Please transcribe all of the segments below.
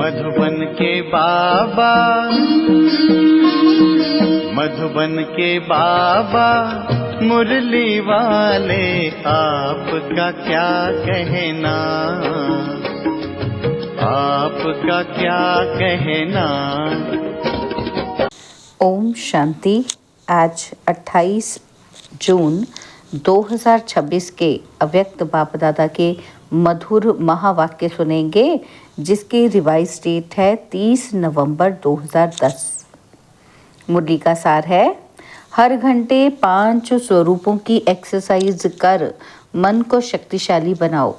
मधुबन के बाबा, मधुबन के बाबा मुरली वाले, आपका क्या कहना, आपका क्या कहना। ओम शांति। आज 28 जून 2026 के अव्यक्त बाप दादा के मधुर महावाक्य सुनेंगे, जिसकी रिवाइज डेट है 30 नवंबर 2010। मुरली का सार है, हर घंटे 5 स्वरूपों की एक्सरसाइज कर मन को शक्तिशाली बनाओ।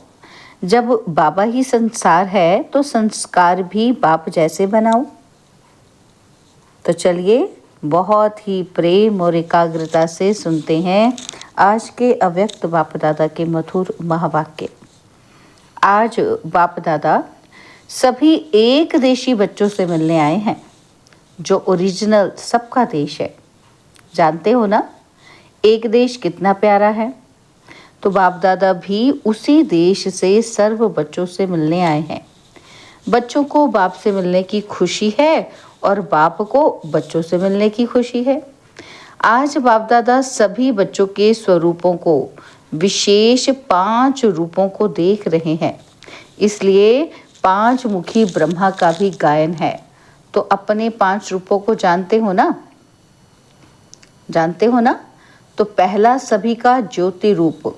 जब बाबा ही संसार है तो संस्कार भी बाप जैसे बनाओ। तो चलिए बहुत ही प्रेम और एकाग्रता से सुनते हैं आज के अव्यक्त बाप दादा के मधुर महावाक्य। आज बाप दादा सभी एक देशी बच्चों से मिलने आए हैं, जो ओरिजिनल सबका देश है। जानते हो ना, एक देश कितना प्यारा है। तो बाप दादा भी उसी देश से सर्व बच्चों से मिलने आए हैं। बच्चों को बाप से मिलने की खुशी है और बाप को बच्चों से मिलने की खुशी है। आज बाप दादा सभी बच्चों के स्वरूपों को, विशेष 5 रूपों को देख रहे हैं। इसलिए 5 मुखी ब्रह्मा का भी गायन है। तो अपने 5 रूपों को जानते हो ना, जानते हो ना। तो पहला सभी का ज्योति रूप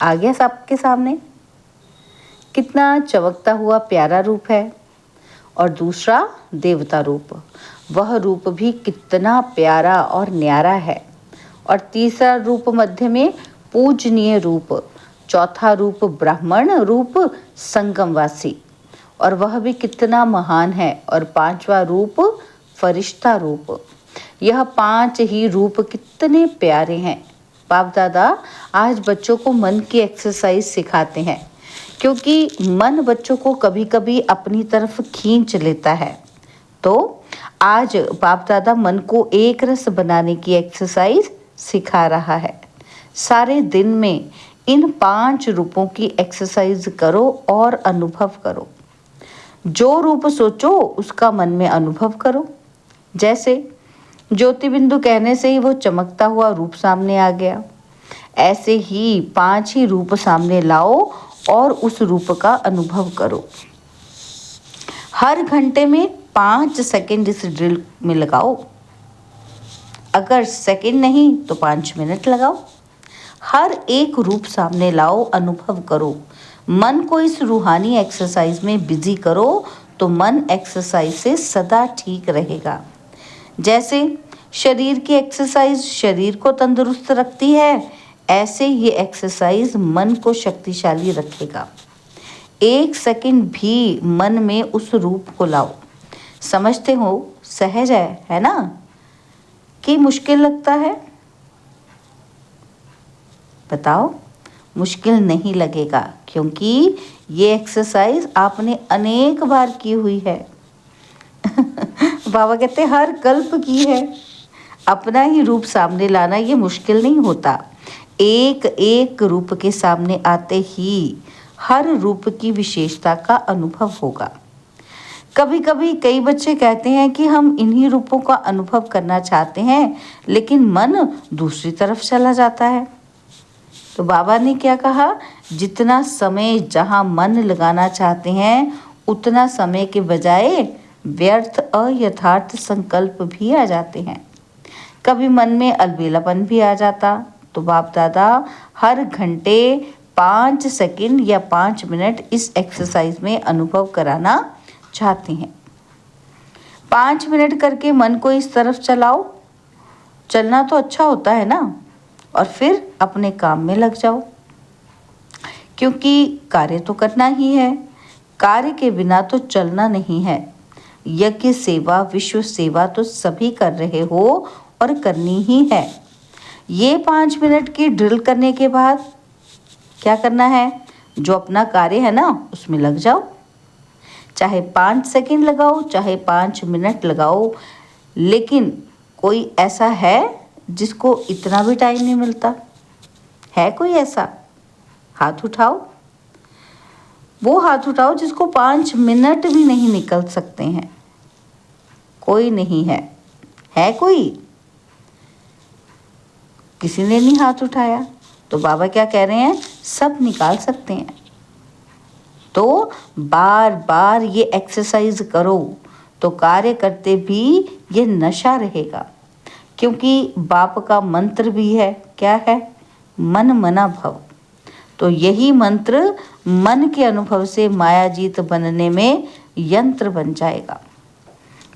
आ गया सबके सामने, कितना चमकता हुआ प्यारा रूप है। और दूसरा देवता रूप, वह रूप भी कितना प्यारा और न्यारा है। और तीसरा रूप मध्य में पूजनीय रूप, चौथा रूप ब्राह्मण रूप संगमवासी, और वह भी कितना महान है। और 5वां रूप फरिश्ता रूप। यह 5 ही रूप कितने प्यारे हैं। बाप दादा आज बच्चों को मन की एक्सरसाइज सिखाते हैं, क्योंकि मन बच्चों को कभी कभी अपनी तरफ खींच लेता है। तो आज बाप दादा मन को एक रस बनाने की एक्सरसाइज सिखा रहा है। सारे दिन में इन 5 रूपों की एक्सरसाइज करो और अनुभव करो। जो रूप सोचो उसका मन में अनुभव करो। जैसे ज्योति बिंदु कहने से ही वो चमकता हुआ रूप सामने आ गया, ऐसे ही 5 ही रूप सामने लाओ और उस रूप का अनुभव करो। हर घंटे में 5 सेकंड इस ड्रिल में लगाओ। अगर सेकंड नहीं तो 5 मिनट लगाओ। हर एक रूप सामने लाओ, अनुभव करो। मन को इस रूहानी एक्सरसाइज में बिजी करो तो मन एक्सरसाइज से सदा ठीक रहेगा। जैसे शरीर की एक्सरसाइज शरीर को तंदुरुस्त रखती है, ऐसे ये एक्सरसाइज मन को शक्तिशाली रखेगा। 1 सेकंड भी मन में उस रूप को लाओ। समझते हो सहज है ना, कि मुश्किल लगता है? बताओ, मुश्किल नहीं लगेगा, क्योंकि ये एक्सरसाइज आपने अनेक बार की हुई है। बाबा कहते हैं हर कल्प की है। अपना ही रूप सामने लाना ये मुश्किल नहीं होता। एक एक रूप के सामने आते ही हर रूप की विशेषता का अनुभव होगा। कभी कभी कई बच्चे कहते हैं कि हम इन्हीं रूपों का अनुभव करना चाहते हैं, लेकिन मन दूसरी तरफ चला जाता है। तो बाबा ने क्या कहा, जितना समय जहां मन लगाना चाहते हैं, उतना समय के बजाय व्यर्थ अयथार्थ संकल्प भी आ जाते हैं। कभी मन में अलबेलापन भी आ जाता। तो बाप दादा हर घंटे 5 सेकंड या 5 मिनट इस एक्सरसाइज में अनुभव कराना चाहते हैं। 5 मिनट करके मन को इस तरफ चलाओ। चलना तो अच्छा होता है ना, और फिर अपने काम में लग जाओ, क्योंकि कार्य तो करना ही है। कार्य के बिना तो चलना नहीं है। यज्ञ सेवा, विश्व सेवा तो सभी कर रहे हो और करनी ही है। ये 5 मिनट की ड्रिल करने के बाद क्या करना है, जो अपना कार्य है ना उसमें लग जाओ। चाहे 5 सेकंड लगाओ, चाहे 5 मिनट लगाओ, लेकिन कोई ऐसा है जिसको इतना भी टाइम नहीं मिलता? है कोई ऐसा? हाथ उठाओ। वो हाथ उठाओ जिसको 5 मिनट भी नहीं निकल सकते हैं। कोई नहीं है? है कोई? किसी ने नहीं हाथ उठाया। तो बाबा क्या कह रहे हैं? सब निकाल सकते हैं। तो बार बार ये एक्सरसाइज करो तो कार्य करते भी ये नशा रहेगा। क्योंकि बाप का मंत्र भी है, क्या है? मन मना भव। तो यही मंत्र मन के अनुभव से मायाजीत बनने में यंत्र बन जाएगा।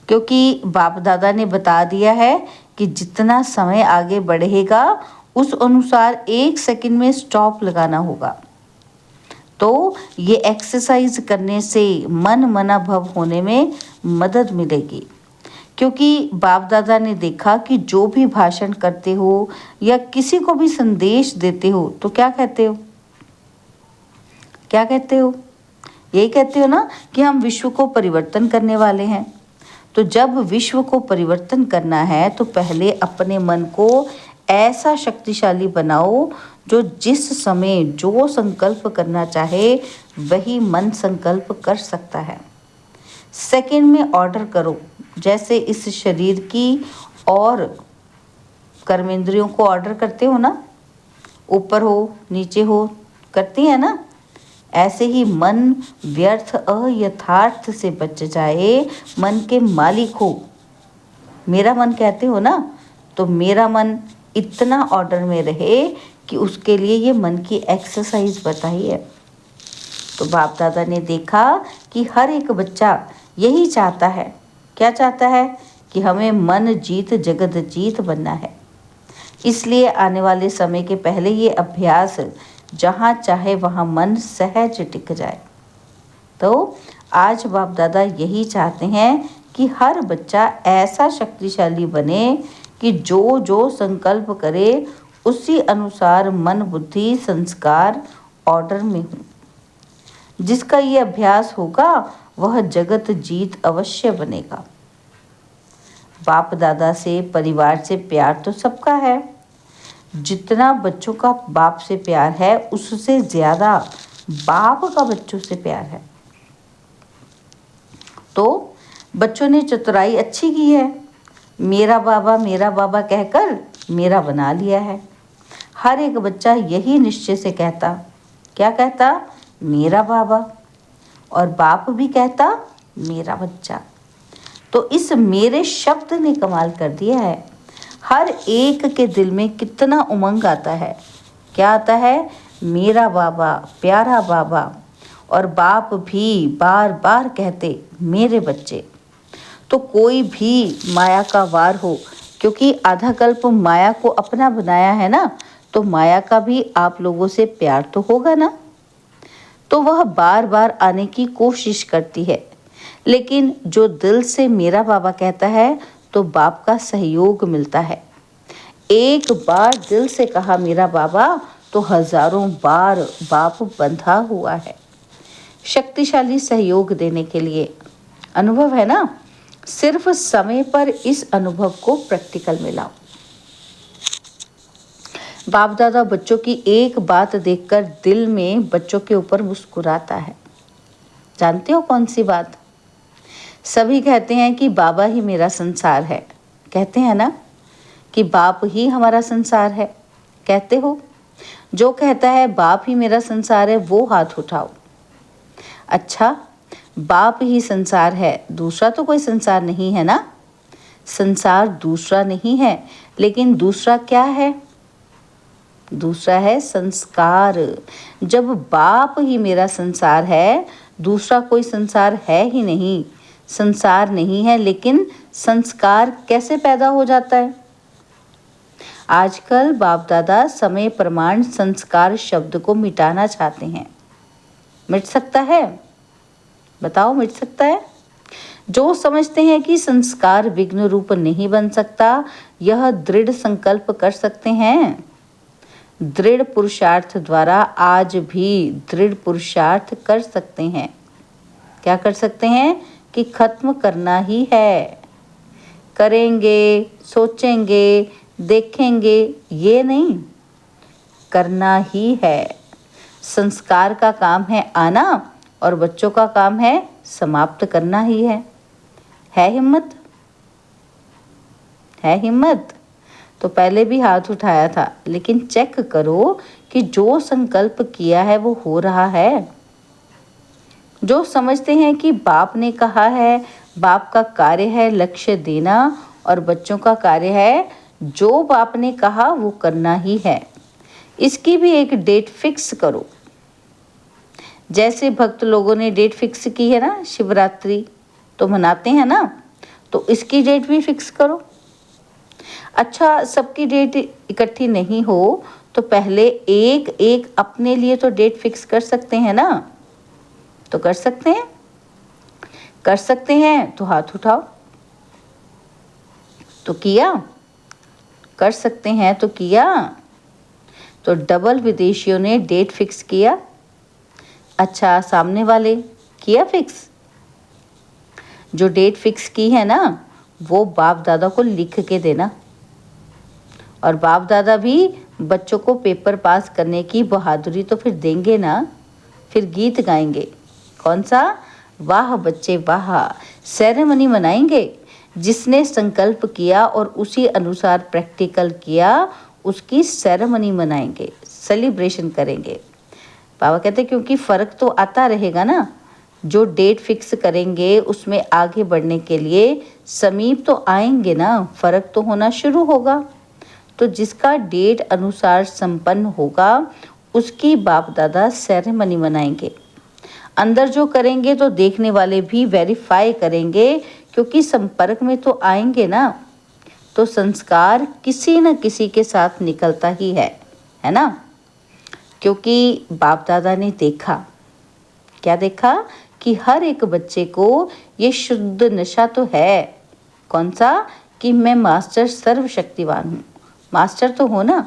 क्योंकि बाप दादा ने बता दिया है कि जितना समय आगे बढ़ेगा उस अनुसार 1 सेकंड में स्टॉप लगाना होगा। तो ये एक्सरसाइज करने से मन मना भव होने में मदद मिलेगी। क्योंकि बाप दादा ने देखा कि जो भी भाषण करते हो या किसी को भी संदेश देते हो तो क्या कहते हो? क्या कहते हो? यही कहते हो ना कि हम विश्व को परिवर्तन करने वाले हैं। तो जब विश्व को परिवर्तन करना है तो पहले अपने मन को ऐसा शक्तिशाली बनाओ जो जिस समय जो संकल्प करना चाहे वही मन संकल्प कर सकता है। सेकंड में ऑर्डर करो, जैसे इस शरीर की और कर्मेंद्रियों को ऑर्डर करते हो ना, ऊपर हो नीचे हो करती है ना, ऐसे ही मन व्यर्थ अयथार्थ से बच जाए, मन के मालिक हो। मेरा मन कहते हो ना, तो मेरा मन इतना ऑर्डर में रहे कि उसके लिए ये मन की एक्सरसाइज बताई है। तो बाप दादा ने देखा कि हर एक बच्चा यही चाहता है। क्या चाहता है? कि हमें मन जीत जगत जीत बनना है। इसलिए आने वाले समय के पहले ये अभ्यास जहाँ चाहे वहाँ मन सहज टिक जाए। तो आज बाप दादा यही चाहते हैं कि हर बच्चा ऐसा शक्तिशाली बने कि जो जो संकल्प करे उसी अनुसार मन बुद्धि संस्कार ऑर्डर में हो। जिसका ये अभ्यास होगा वह जगत जीत अवश्य बनेगा। बाप दादा से परिवार से प्यार तो सबका है। जितना बच्चों का बाप से प्यार है उससे ज्यादा बाप का बच्चों से प्यार है। तो बच्चों ने चतुराई अच्छी की है, मेरा बाबा कहकर मेरा बना लिया है। हर एक बच्चा यही निश्चय से कहता, क्या कहता? मेरा बाबा। और बाप भी कहता मेरा बच्चा। तो इस मेरे शब्द ने कमाल कर दिया है। हर एक के दिल में कितना उमंग आता है। क्या आता है? मेरा बाबा, प्यारा बाबा। और बाप भी बार बार कहते मेरे बच्चे। तो कोई भी माया का वार हो, क्योंकि आधा कल्प माया को अपना बनाया है ना, तो माया का भी आप लोगों से प्यार तो होगा ना। तो वह बार बार आने की कोशिश करती है, लेकिन जो दिल से मेरा बाबा कहता है तो बाप का सहयोग मिलता है। एक बार दिल से कहा मेरा बाबा तो हजारों बार बाप बंधा हुआ है शक्तिशाली सहयोग देने के लिए। अनुभव है ना, सिर्फ समय पर इस अनुभव को प्रैक्टिकल में लाओ। बाप दादा बच्चों की एक बात देखकर दिल में बच्चों के ऊपर मुस्कुराता है। जानते हो कौन सी बात? सभी कहते हैं कि बाबा ही मेरा संसार है। कहते हैं ना कि बाप ही हमारा संसार है। कहते हो? जो कहता है बाप ही मेरा संसार है वो हाथ उठाओ। अच्छा, बाप ही संसार है, दूसरा तो कोई संसार नहीं है ना। संसार दूसरा नहीं है, लेकिन दूसरा क्या है? दूसरा है संस्कार। जब बाप ही मेरा संसार है, दूसरा कोई संसार है ही नहीं। संसार नहीं है, लेकिन संस्कार कैसे पैदा हो जाता है? आजकल बाप दादा समय प्रमाण संस्कार शब्द को मिटाना चाहते हैं। मिट सकता है? बताओ, मिट सकता है? जो समझते हैं कि संस्कार विघ्न रूप नहीं बन सकता, यह दृढ़ संकल्प कर सकते हैं। दृढ़ पुरुषार्थ द्वारा आज भी दृढ़ पुरुषार्थ कर सकते हैं। क्या कर सकते हैं? कि खत्म करना ही है। करेंगे, सोचेंगे, देखेंगे, ये नहीं, करना ही है। संस्कार का काम है आना और बच्चों का काम है समाप्त करना ही है। है हिम्मत? है हिम्मत? तो पहले भी हाथ उठाया था, लेकिन चेक करो कि जो संकल्प किया है वो हो रहा है। जो समझते हैं कि बाप ने कहा है, बाप का कार्य है लक्ष्य देना और बच्चों का कार्य है जो बाप ने कहा वो करना ही है। इसकी भी एक डेट फिक्स करो। जैसे भक्त लोगों ने डेट फिक्स की है ना, शिवरात्रि तो मनाते हैं ना, तो इसकी डेट भी फिक्स करो। अच्छा, सबकी डेट इकट्ठी नहीं हो तो पहले एक एक अपने लिए तो डेट फिक्स कर सकते हैं ना। तो कर सकते हैं? कर सकते हैं तो हाथ उठाओ। तो किया? कर सकते हैं तो किया। तो डबल विदेशियों ने डेट फिक्स किया। अच्छा, सामने वाले किया फिक्स? जो डेट फिक्स की है ना, वो बाप दादा को लिख के देना। और बाप दादा भी बच्चों को पेपर पास करने की बहादुरी तो फिर देंगे ना। फिर गीत गाएंगे। कौन सा? वाह बच्चे वाह। सेरेमनी मनाएंगे। जिसने संकल्प किया और उसी अनुसार प्रैक्टिकल किया, उसकी सेरेमनी मनाएंगे, सेलिब्रेशन करेंगे। बाबा कहते क्योंकि फ़र्क तो आता रहेगा ना। जो डेट फिक्स करेंगे उसमें आगे बढ़ने के लिए समीप तो आएंगे ना, फ़र्क तो होना शुरू होगा। तो जिसका डेट अनुसार संपन्न होगा उसकी बाप दादा सेरेमनी मनाएंगे। अंदर जो करेंगे तो देखने वाले भी वेरीफाई करेंगे, क्योंकि संपर्क में तो आएंगे ना। तो संस्कार किसी न किसी के साथ निकलता ही है ना। क्योंकि बाप दादा ने देखा, क्या देखा? कि हर एक बच्चे को ये शुद्ध नशा तो है। कौन सा? कि मैं मास्टर सर्वशक्तिवान हूँ। मास्टर तो हो ना।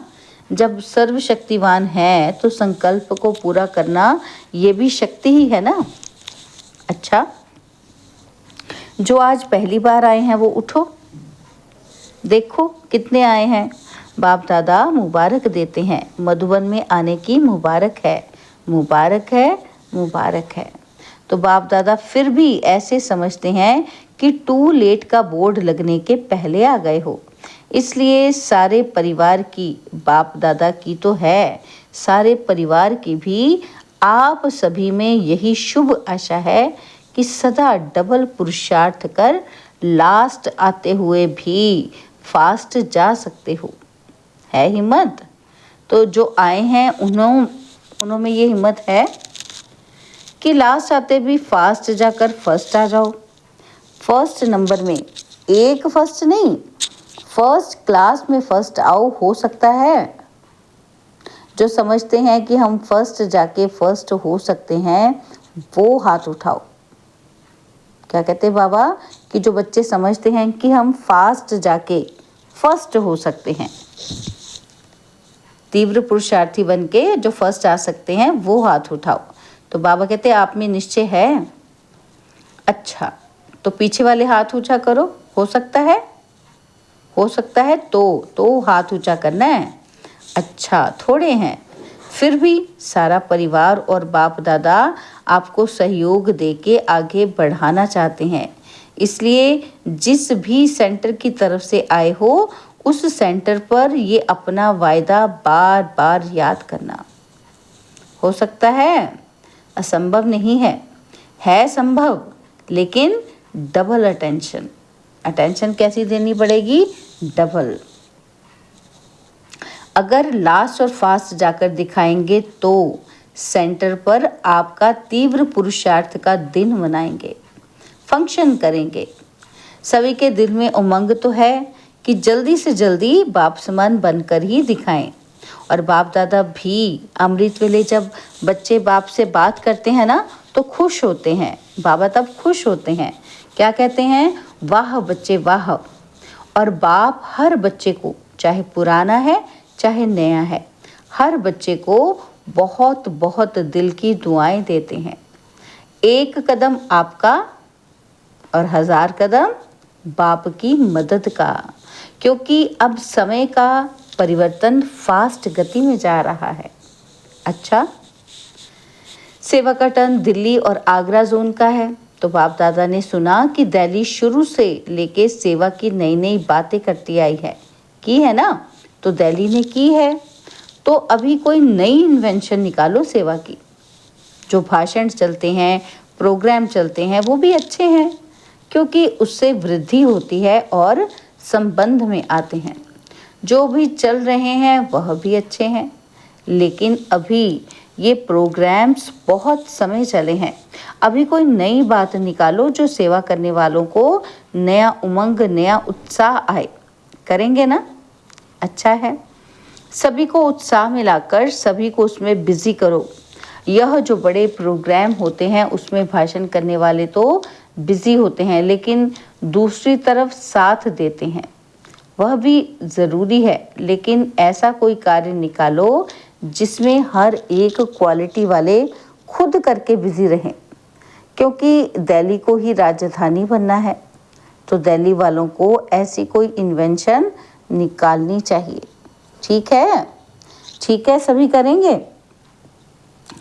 जब सर्वशक्तिवान है तो संकल्प को पूरा करना ये भी शक्ति ही है ना। अच्छा, जो आज पहली बार आए हैं वो उठो, देखो कितने आए हैं। बाप दादा मुबारक देते हैं। मधुबन में आने की मुबारक है, मुबारक है, मुबारक है। तो बाप दादा फिर भी ऐसे समझते हैं कि टू लेट का बोर्ड लगने के पहले आ गए हो। इसलिए सारे परिवार की, बाप दादा की तो है, सारे परिवार की भी आप सभी में यही शुभ आशा है कि सदा डबल पुरुषार्थ कर लास्ट आते हुए भी फास्ट जा सकते हो। है हिम्मत? तो जो आए हैं उन्हों में ये हिम्मत है कि लास्ट आते भी फास्ट जाकर फर्स्ट आ जाओ। फर्स्ट नंबर में, एक फर्स्ट नहीं, फर्स्ट क्लास में फर्स्ट आओ। हो सकता है? जो समझते हैं कि हम फर्स्ट जाके फर्स्ट हो सकते हैं वो हाथ उठाओ। क्या कहते हैं बाबा? कि जो बच्चे समझते हैं कि हम फास्ट जाके फर्स्ट हो सकते हैं, तीव्र पुरुषार्थी बन के जो फर्स्ट आ सकते हैं वो हाथ उठाओ। तो बाबा कहते हैं आप में निश्चय है? अच्छा, तो पीछे वाले हाथ ऊंचा करो। हो सकता है? हो सकता है तो हाथ ऊंचा करना है। अच्छा, थोड़े हैं, फिर भी सारा परिवार और बाप दादा आपको सहयोग देके आगे बढ़ाना चाहते हैं। इसलिए जिस भी सेंटर की तरफ से आए हो उस सेंटर पर ये अपना वायदा बार बार याद करना। हो सकता है? असंभव नहीं है, है संभव, लेकिन डबल अटेंशन। अटेंशन कैसी देनी पड़ेगी? डबल। अगर लास्ट और फास्ट जाकर दिखाएंगे तो सेंटर पर आपका तीव्र पुरुषार्थ का दिन मनाएंगे, फंक्शन करेंगे। सभी के दिल में उमंग तो है कि जल्दी से जल्दी बाप समान बनकर ही दिखाएं। और बाप दादा भी अमृत वेले जब बच्चे बाप से बात करते हैं ना तो खुश होते हैं। बाबा तब खुश होते हैं। क्या कहते हैं? वाह बच्चे वाह। और बाप हर बच्चे को, चाहे पुराना है चाहे नया है, हर बच्चे को बहुत बहुत दिल की दुआएं देते हैं। एक कदम आपका और 1000 कदम बाप की मदद का। क्योंकि अब समय का परिवर्तन फास्ट गति में जा रहा है। अच्छा, सेवा का टर्न दिल्ली और आगरा जोन का है। तो बाप दादा ने सुना कि दिल्ली शुरू से लेके सेवा की नई नई बातें करती आई है, की है ना, तो दिल्ली ने की है। तो अभी कोई नई इन्वेंशन निकालो सेवा की। जो भाषण चलते हैं, प्रोग्राम चलते हैं, वो भी अच्छे हैं, क्योंकि उससे वृद्धि होती है और संबंध में आते हैं। जो भी चल रहे हैं वह भी अच्छे हैं, लेकिन अभी ये प्रोग्राम्स बहुत समय चले हैं। अभी कोई नई बात निकालो जो सेवा करने वालों को नया उमंग, नया उत्साह आए। करेंगे ना? अच्छा है। सभी को उत्साह में लाकर सभी को उसमें बिजी करो। यह जो बड़े प्रोग्राम होते हैं उसमें भाषण करने वाले तो बिजी होते हैं, लेकिन दूसरी तरफ साथ देते हैं, वह भी ज़रूरी है। लेकिन ऐसा कोई कार्य निकालो जिसमें हर एक क्वालिटी वाले खुद करके बिजी रहें, क्योंकि दिल्ली को ही राजधानी बनना है। तो दिल्ली वालों को ऐसी कोई इन्वेंशन निकालनी चाहिए। ठीक है? ठीक है, सभी करेंगे?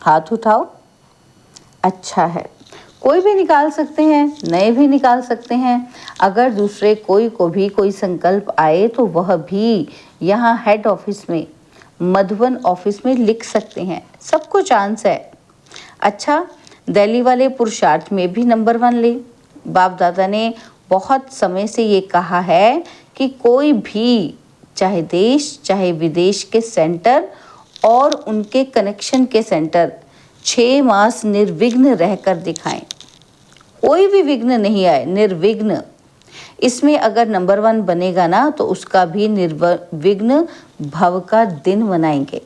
हाथ उठाओ। अच्छा है, कोई भी निकाल सकते हैं, नए भी निकाल सकते हैं। अगर दूसरे कोई को भी कोई संकल्प आए तो वह भी यहाँ हेड ऑफिस में, मधुबन ऑफिस में लिख सकते हैं। सबको चांस है। अच्छा, दिल्ली वाले पुरुषार्थ में भी नंबर 1 ले। बाप दादा ने बहुत समय से ये कहा है कि कोई भी, चाहे देश चाहे विदेश के सेंटर और उनके कनेक्शन के सेंटर 6 मास निर्विघ्न रहकर दिखाएं। कोई भी विघ्न नहीं आए, निर्विघ्न। इसमें अगर नंबर 1 बनेगा ना तो उसका भी निर्विघ्न भव का दिन मनाएंगे।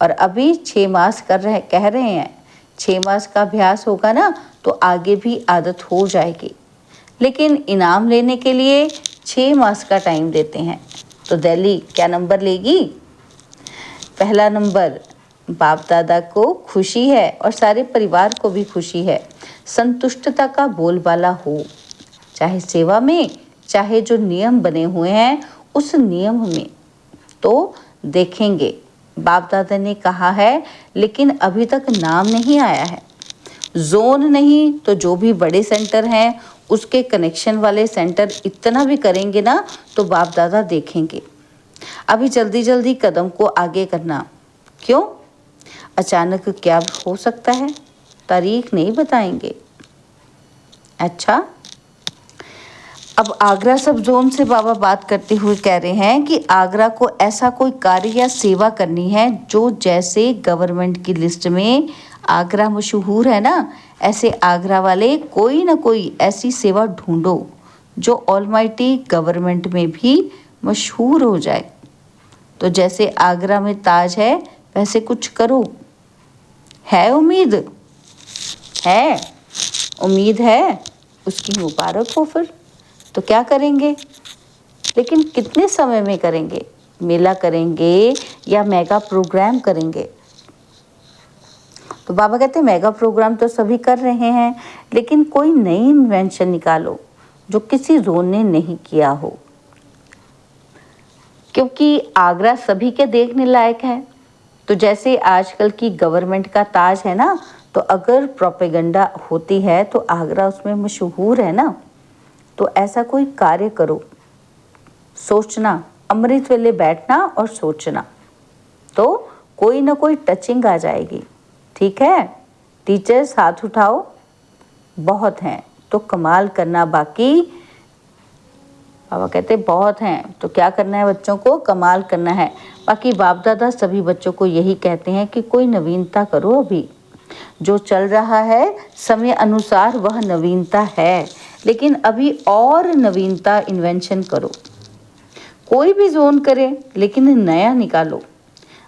और अभी 6 मास कह रहे हैं, 6 मास का अभ्यास होगा ना तो आगे भी आदत हो जाएगी। लेकिन इनाम लेने के लिए 6 मास का टाइम देते हैं। तो दिल्ली क्या नंबर लेगी? पहला नंबर। बाप दादा को खुशी है और सारे परिवार को भी खुशी है। संतुष्टता का बोलबाला हो, चाहे सेवा में, चाहे जो नियम बने हुए हैं उस नियम में। तो देखेंगे, बाप दादा ने कहा है, लेकिन अभी तक नाम नहीं आया है। जोन नहीं तो जो भी बड़े सेंटर हैं उसके कनेक्शन वाले सेंटर इतना भी करेंगे ना तो बाप दादा देखेंगे। अभी जल्दी जल्दी कदम को आगे करना। क्यों? अचानक क्या हो सकता है, तारीख नहीं बताएंगे। अच्छा, अब आगरा सब जोन से बाबा बात करते हुए कह रहे हैं कि आगरा को ऐसा कोई कार्य या सेवा करनी है जो जैसे गवर्नमेंट की लिस्ट में आगरा मशहूर है ना, ऐसे आगरा वाले कोई ना कोई ऐसी सेवा ढूंढो जो ऑलमाइटी गवर्नमेंट में भी मशहूर हो जाए। तो जैसे आगरा में ताज है वैसे कुछ करो। है उम्मीद? है उम्मीद है, उसकी मुबारक हो। फिर तो क्या करेंगे, लेकिन कितने समय में करेंगे? मेला करेंगे या मेगा प्रोग्राम करेंगे? तो बाबा कहते हैं मेगा प्रोग्राम तो सभी कर रहे हैं, लेकिन कोई नई इन्वेंशन निकालो जो किसी जोन ने नहीं किया हो, क्योंकि आगरा सभी के देखने लायक है। तो जैसे आजकल की गवर्नमेंट का ताज है ना, तो अगर प्रोपेगेंडा होती है तो आगरा उसमें मशहूर है ना। तो ऐसा कोई कार्य करो, सोचना, अमृत वेले बैठना और सोचना, तो कोई ना कोई टचिंग आ जाएगी। ठीक है? टीचर्स हाथ उठाओ। बहुत हैं तो कमाल करना बाकी। बाबा कहते बहुत हैं तो क्या करना है बच्चों को? कमाल करना है। बाकी बाप दादा सभी बच्चों को यही कहते हैं कि कोई नवीनता करो। अभी जो चल रहा है समय अनुसार वह नवीनता है, लेकिन अभी और नवीनता इन्वेंशन करो। कोई भी जोन करे लेकिन नया निकालो।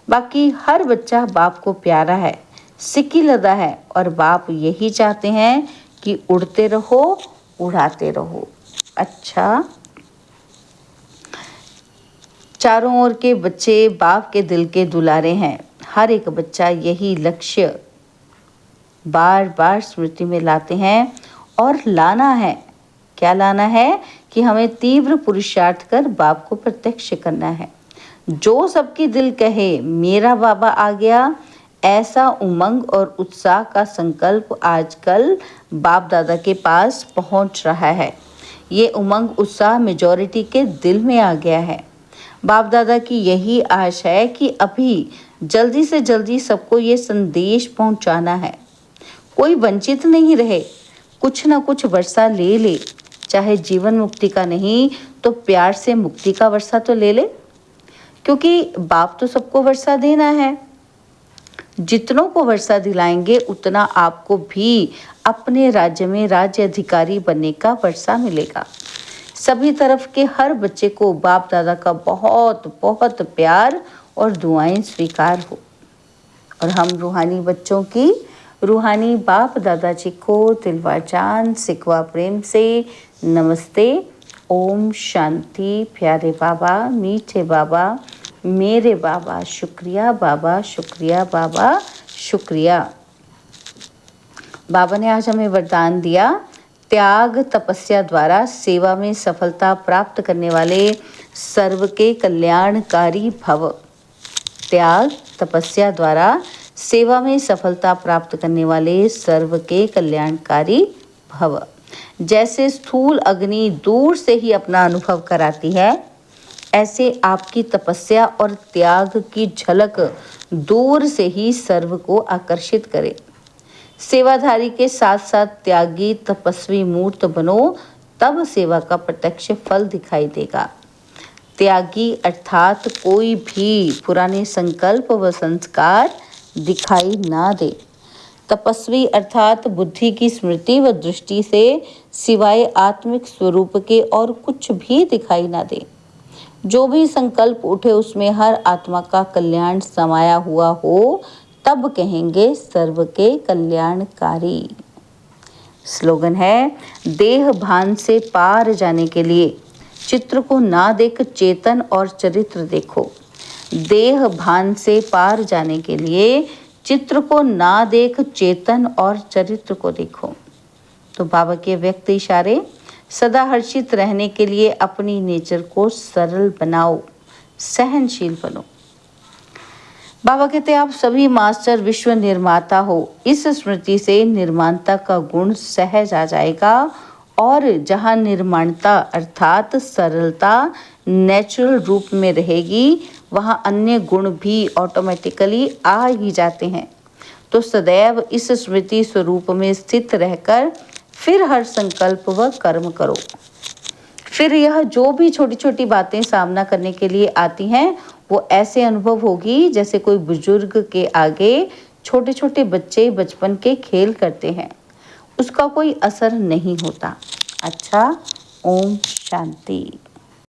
बाकी हर बच्चा बाप को प्यारा है, सिक्की लदा है, और बाप यही चाहते हैं कि उड़ते रहो, उड़ाते रहो। अच्छा, चारों ओर के बच्चे बाप के दिल के दुलारे हैं। हर एक बच्चा यही लक्ष्य बार बार स्मृति में लाते हैं और लाना है। क्या लाना है? कि हमें तीव्र पुरुषार्थ कर बाप को प्रत्यक्ष करना है। जो सबकी दिल कहे मेरा बाबा आ गया, ऐसा उमंग और उत्साह का संकल्प आजकल बाप दादा के पास पहुंच रहा है। ये उमंग उत्साह मेजॉरिटी के दिल में आ गया है। बाप दादा की यही आश है कि अभी जल्दी से जल्दी सबको ये संदेश पहुंचाना है, कोई वंचित नहीं रहे, कुछ ना कुछ वर्षा ले ले, चाहे जीवन मुक्ति का नहीं तो प्यार से मुक्ति का वर्षा तो ले ले, क्योंकि बाप तो सबको वर्षा देना है। जितनों को वर्षा दिलाएंगे उतना आपको भी अपने राज्य में राज्य अधिकारी बनने का वर्षा मिलेगा। सभी तरफ के हर बच्चे को बाप दादा का बहुत बहुत प्यार और दुआएं स्वीकार हो। और हम रूहानी बच्चों की रूहानी बाप दादाजी को दिलवा जान सिकवा प्रेम से नमस्ते। ओम शांति। प्यारे बाबा, मीठे बाबा, मेरे बाबा, शुक्रिया बाबा, शुक्रिया बाबा, शुक्रिया। बाबा ने आज हमें वरदान दिया, त्याग तपस्या द्वारा सेवा में सफलता प्राप्त करने वाले सर्व के कल्याणकारी भव। त्याग तपस्या द्वारा सेवा में सफलता प्राप्त करने वाले सर्व के कल्याणकारी भव। जैसे स्थूल अग्नि दूर से ही अपना अनुभव कराती है, ऐसे आपकी तपस्या और त्याग की झलक दूर से ही सर्व को आकर्षित करे। सेवाधारी के साथ साथ त्यागी तपस्वी मूर्त बनो, तब सेवा का प्रत्यक्ष फल दिखाई देगा। त्यागी अर्थात कोई भी पुराने संकल्प व संस्कार दिखाई ना दे। तपस्वी अर्थात बुद्धि की स्मृति व दृष्टि से सिवाय आत्मिक स्वरूप के और कुछ भी दिखाई ना दे। जो भी संकल्प उठे उसमें हर आत्मा का कल्याण समाया हुआ हो, तब कहेंगे सर्व के कल्याणकारी। स्लोगन है, देह भान से पार जाने के लिए चित्र को ना देख चेतन और चरित्र देखो। देह भान से पार जाने के लिए चित्र को ना देख चेतन और चरित्र को देखो। तो बाबा के व्यक्त इशारे, सदा हर्षित रहने के लिए अपनी नेचर को सरल बनाओ, सहनशील बनो। बाबा कहते आप सभी मास्टर विश्व निर्माता हो। इस स्मृति से निर्माणता का गुण सहज आ जाएगा और जहाँ निर्माणता अर्थात सरलता नेचुरल रूप में रहेगी, वहाँ अन्य गुण भी ऑटोमेटिकली आ ही जाते हैं। तो सदैव इस स्मृति स्वरूप में स्थित रहकर फिर हर संकल्प व कर्म करो। फिर यह जो भी छोटी छोटी बातें सामना करने के लिए आती हैं, वो ऐसे अनुभव होगी जैसे कोई बुजुर्ग के आगे छोटे छोटे बच्चे बचपन के खेल करते हैं, उसका कोई असर नहीं होता। अच्छा, ओम शांति।